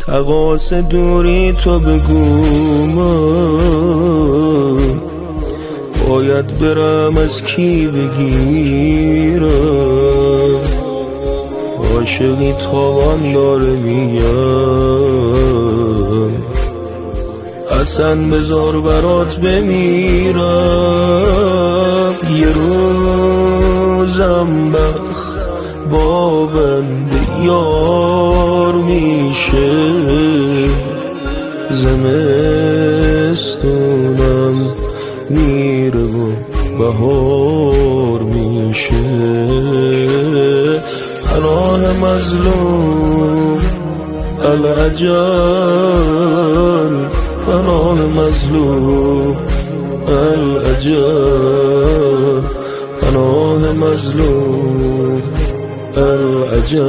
تقاص دوری تو بگو من باید برم از کی بگیرم. عاشقی تاوان داره میگم، اصلا بذار برات بمیرم. یه روزم بخت با بنده یار میشه، زمستونم میره و بهار میشه. پناه مظلوم العجل، پناه مظلوم العجل، پناه مظلوم العجل.